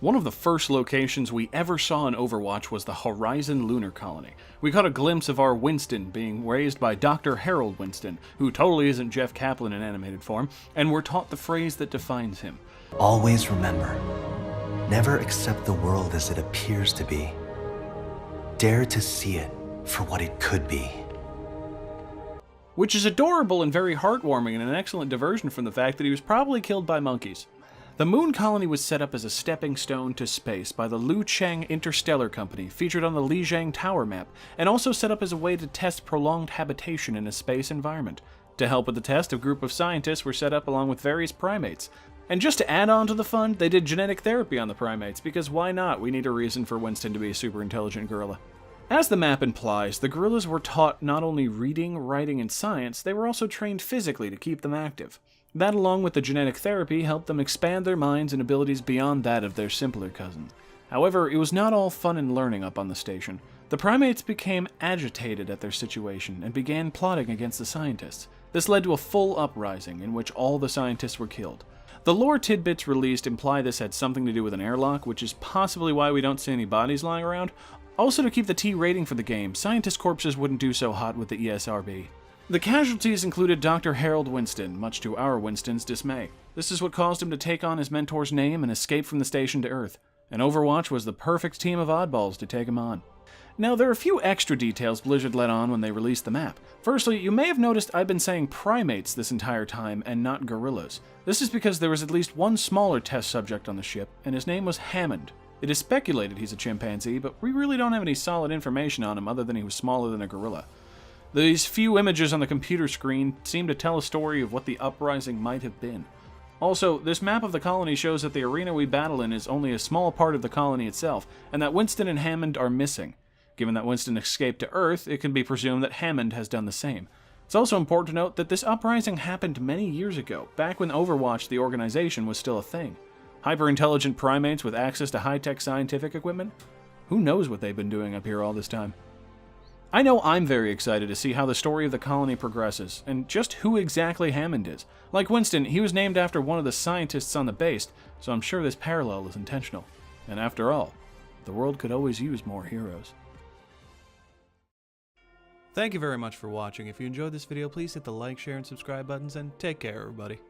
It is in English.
One of the first locations we ever saw in Overwatch was the Horizon Lunar Colony. We caught a glimpse of our Winston being raised by Dr. Harold Winston, who totally isn't Jeff Kaplan in animated form, and we're taught the phrase that defines him. Always remember, never accept the world as it appears to be. Dare to see it for what it could be. Which is adorable and very heartwarming and an excellent diversion from the fact that he was probably killed by monkeys. The moon colony was set up as a stepping stone to space by the Lu Cheng Interstellar Company, featured on the Lijiang Tower map, and also set up as a way to test prolonged habitation in a space environment. To help with the test, a group of scientists were set up along with various primates. And just to add on to the fun, they did genetic therapy on the primates, because why not? We need a reason for Winston to be a super intelligent gorilla. As the map implies, the gorillas were taught not only reading, writing, and science, they were also trained physically to keep them active. That, along with the genetic therapy, helped them expand their minds and abilities beyond that of their simpler cousins. However, it was not all fun and learning up on the station. The primates became agitated at their situation and began plotting against the scientists. This led to a full uprising in which all the scientists were killed. The lore tidbits released imply this had something to do with an airlock, which is possibly why we don't see any bodies lying around. Also, to keep the T rating for the game, scientist corpses wouldn't do so hot with the ESRB. The casualties included Dr. Harold Winston, much to our Winston's dismay. This is what caused him to take on his mentor's name and escape from the station to Earth. And Overwatch was the perfect team of oddballs to take him on. Now, there are a few extra details Blizzard let on when they released the map. Firstly, you may have noticed I've been saying primates this entire time and not gorillas. This is because there was at least one smaller test subject on the ship, and his name was Hammond. It is speculated he's a chimpanzee, but we really don't have any solid information on him other than he was smaller than a gorilla. These few images on the computer screen seem to tell a story of what the uprising might have been. Also, this map of the colony shows that the arena we battle in is only a small part of the colony itself, and that Winston and Hammond are missing. Given that Winston escaped to Earth, it can be presumed that Hammond has done the same. It's also important to note that this uprising happened many years ago, back when Overwatch, the organization, was still a thing. Hyper-intelligent primates with access to high-tech scientific equipment? Who knows what they've been doing up here all this time? I know I'm very excited to see how the story of the colony progresses, and just who exactly Hammond is. Like Winston, he was named after one of the scientists on the base, so I'm sure this parallel is intentional. And after all, the world could always use more heroes. Thank you very much for watching. If you enjoyed this video, please hit the like, share, and subscribe buttons, and take care, everybody.